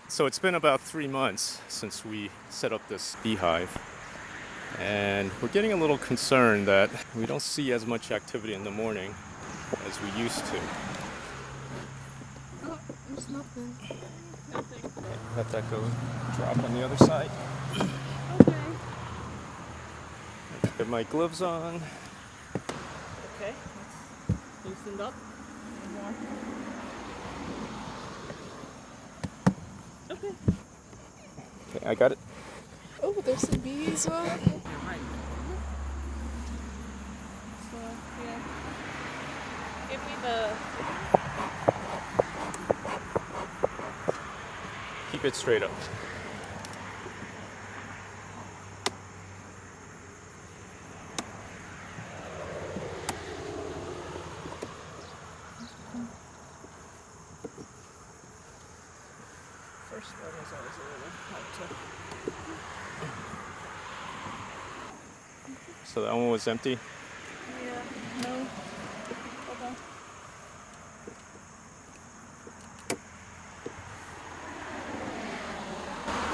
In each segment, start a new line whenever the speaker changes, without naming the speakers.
So it's been about 3 months since we set up this beehive, and we're getting a little concerned that we don't see as much activity in the morning as we used to.
Oh, there's nothing.
Okay, let that go drop on the other side.
Okay.
Get my gloves on.
Okay, let's loosen up. More. Okay.
Okay, I got it.
Oh, there's some bees on.
You're right.
So, yeah. Give me the...
Keep it straight up.
First one is always a little hard to...
So that one was empty.
Yeah, no. Hold on.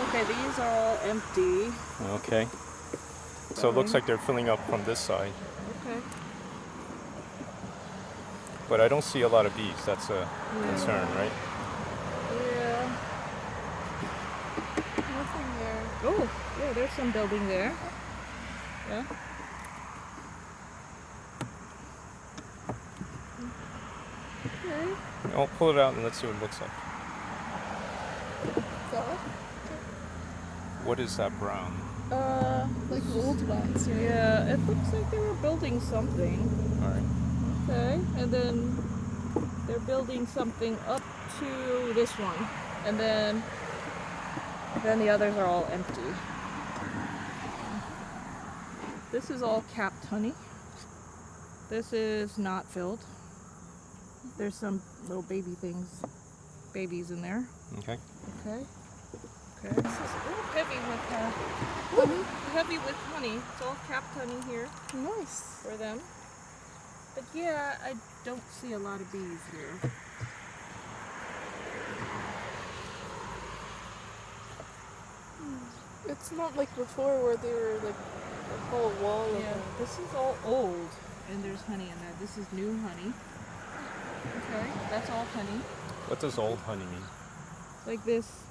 Okay, these are all empty.
Okay. So it looks like they're filling up from this side,
Okay.
but I don't see a lot of bees. That's a concern, right?
Yeah.
Nothing there.
Oh, yeah, there's some building there. Yeah. Okay.
I'll pull it out and let's see what it looks like.
That?
What is that brown?
Like old ones, right?
Yeah, it looks like they were building something.
All right.
Okay, and then they're building something up to this one, and then the others are all empty. This is all capped honey. This is not filled. There's some little babies in there.
Okay.
Okay. Okay. This is a little heavy with honey. It's all capped honey here
Nice.
for them. But yeah, I don't see a lot of bees here.
It's not like before where they were like a whole wall of
Yeah,
them.
this is all old, and there's honey in there. This is new honey. Okay, that's all honey.
What does old honey mean?
Like this.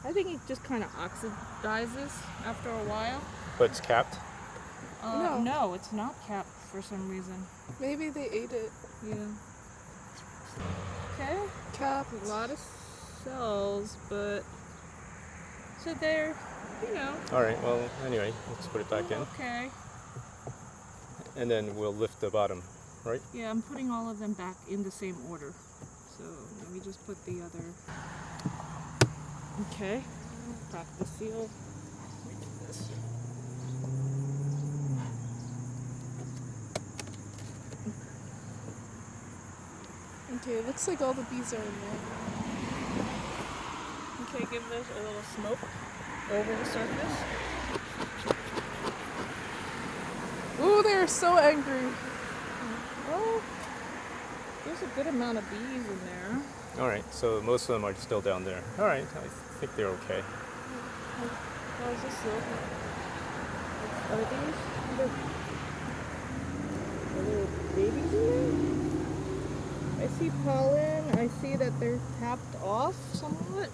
I think it just kind of oxidizes after a while.
But it's capped?
No, it's not capped for some reason.
Maybe they ate it.
Yeah. Okay.
Capped.
A lot of cells, but so they're,
All right, well, anyway, let's put it back in.
Okay.
And then we'll lift the bottom, right?
Yeah, I'm putting all of them back in the same order. So let me just put the other. Okay. Crack the seal. Let me do this.
Okay, it looks like all the bees are in there.
Okay, give this a little smoke over the surface.
Ooh, they're so angry.
Oh, there's a good amount of bees in there.
All right, so most of them are still down there. All right, I think they're okay.
How does this look? Are these little babies in there? I see pollen. I see that they're tapped off somewhat.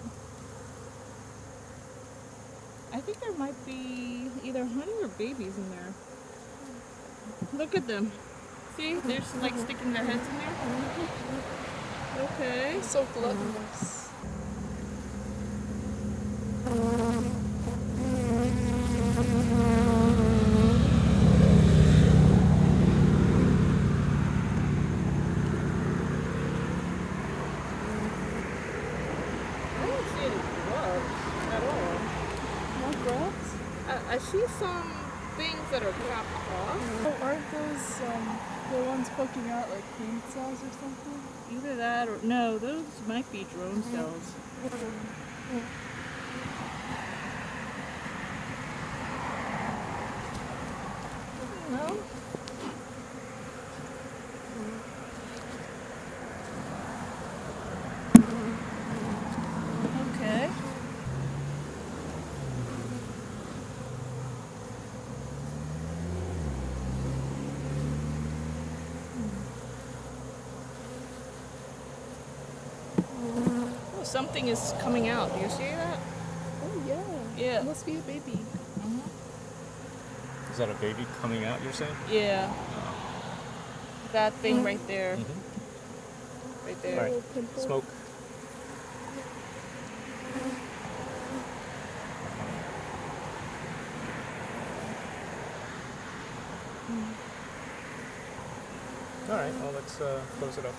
I think there might be either honey or babies in there. Look at them. See, they're just like sticking their heads in there. Okay.
So gluttonous.
I don't see any grubs at all.
No grubs?
I see some things that are capped off.
Oh, aren't those the ones poking out like queen cells or something?
Either that or no, those might be drone cells. No? Okay. something is coming out. Do you see that?
Oh yeah.
Yeah.
It must be a baby.
Is that a baby coming out, you're saying?
Yeah.
Oh.
That thing right there.
Mm-hmm.
Right there.
All right.
Little pimple.
Smoke. All right, well, let's close it up.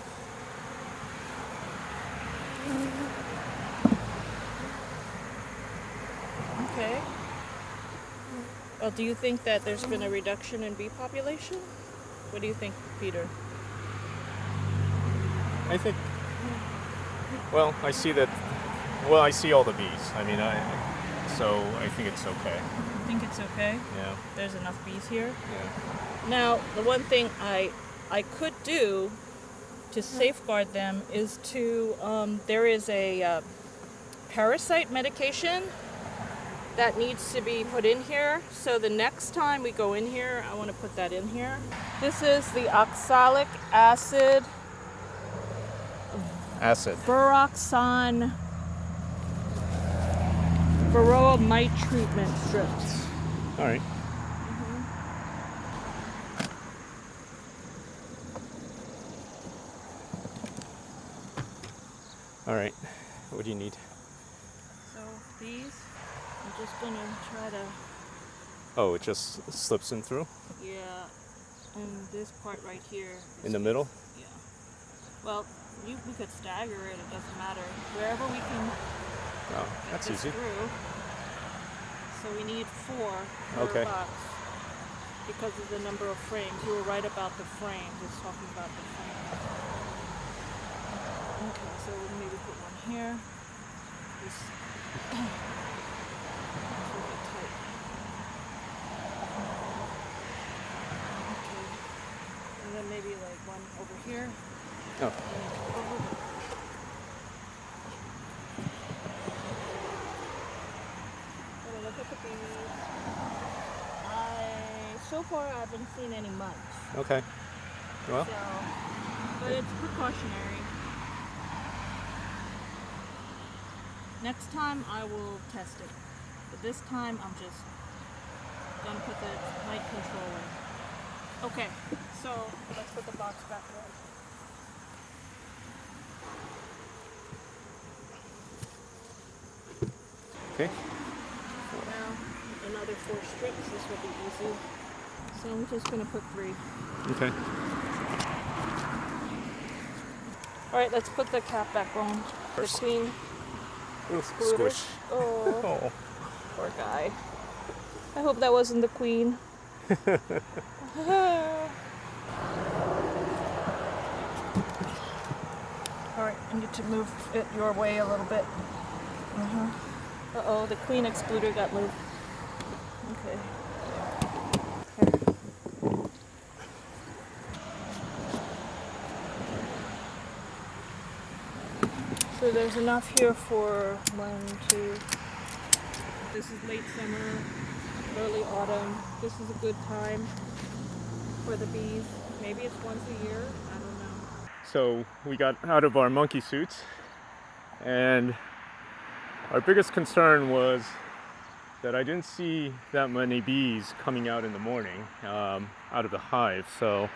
Okay. Well, do you think that there's been a reduction in bee population? What do you think, Peter?
I think, well, I see that, well, I see all the bees. I mean, so I think it's okay.
I think it's okay.
Yeah,
There's enough bees here.
yeah.
Now, the one thing I could do to safeguard them is to, there is a parasite medication that needs to be put in here. So the next time we go in here, I want to put that in here. This is the oxalic acid
Acid.
Vuroxon varroa mite treatment strips.
All right. All right. What do you need?
So these, I'm just gonna try to,
Oh, it just slips in through?
yeah, and this part right here.
In the middle?
Yeah. Well, we could stagger it, it doesn't matter. Wherever we can
Oh,
get
that's
this
easy.
through. So we need 4 per
Okay.
box because of the number of frames. You were right about the frames, just talking about the frames. Okay, so we'll maybe put one here. This it's really tight. Okay. And then maybe like one over here.
Oh,
Look at the bees. So far I haven't seen any mites.
okay. Well,
So, but it's precautionary. Next time I will test it. But this time I'm just gonna put the mite control in. Okay, so let's put the box back on.
okay.
Now, another 4 strips, this will be easy. So I'm just gonna put 3.
Okay.
Alright, let's put the cap back on. The
First.
queen
Ooh,
excluder.
squish.
Oh,
Oh.
poor guy. I hope that wasn't the queen. Alright, I need to move it your way a little bit. Uh-oh, the queen excluder got moved. Okay. Here. So there's enough here for 1, 2. This is late summer, early autumn. This is a good time for the bees. Maybe it's once a year, I don't know.
So we got out of our monkey suits, and our biggest concern was that I didn't see that many bees coming out in the morning out of the hive. So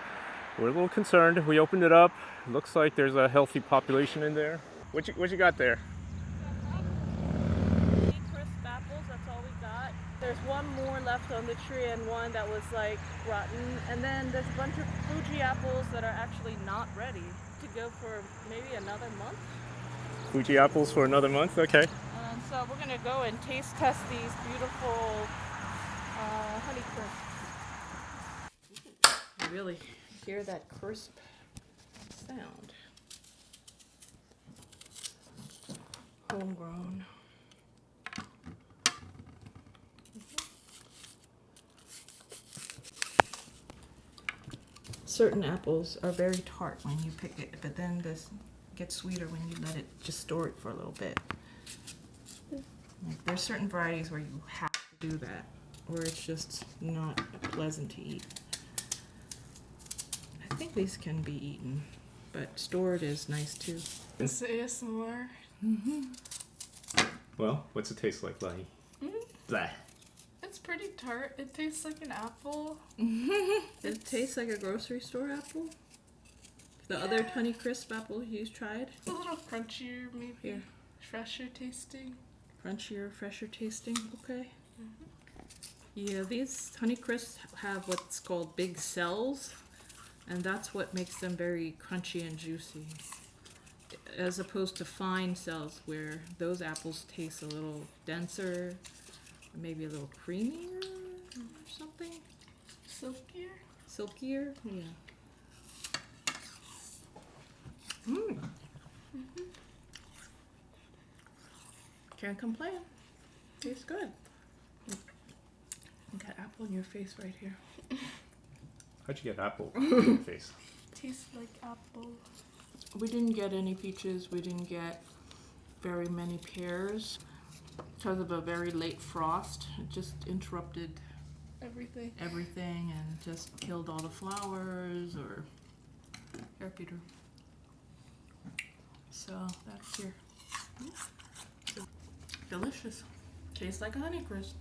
we're a little concerned. We opened it up. Looks like there's a healthy population in there. What you got there?
3 crisp apples, that's all we got. There's one more left on the tree and one that was like rotten. And then there's a bunch of Fuji apples that are actually not ready to go for maybe another month.
Fuji apples for another month? Okay.
So we're gonna go and taste test these beautiful honey crisps. You really hear that crisp sound. Homegrown. Certain apples are very tart when you pick it, but then this gets sweeter when you let it just store it for a little bit. Like, there's certain varieties where you have to do that, or it's just not pleasant to eat. I think these can be eaten, but stored is nice too.
This ASMR
Well, what's it taste like, Lahi? Blah.
It's pretty tart. It tastes like an apple.
It tastes like a grocery store apple. The other Honey Crisp apple you've tried.
It's a little crunchier, maybe.
Here.
Fresher tasting.
Crunchier, fresher tasting. Okay. Yeah, these Honey Crisps have what's called big cells, and that's what makes them very crunchy and juicy. As opposed to fine cells, where those apples taste a little denser, or maybe a little creamier or something.
Silkier.
Silkier, yeah. Can't complain. Tastes good. You got apple in your face right here.
How'd you get apple in your face?
Tastes like apple.
We didn't get any peaches. We didn't get very many pears because of a very late frost. It just interrupted
Everything.
everything and just killed all the flowers or air Peter. So that's here. Delicious. Tastes like a Honey Crisp.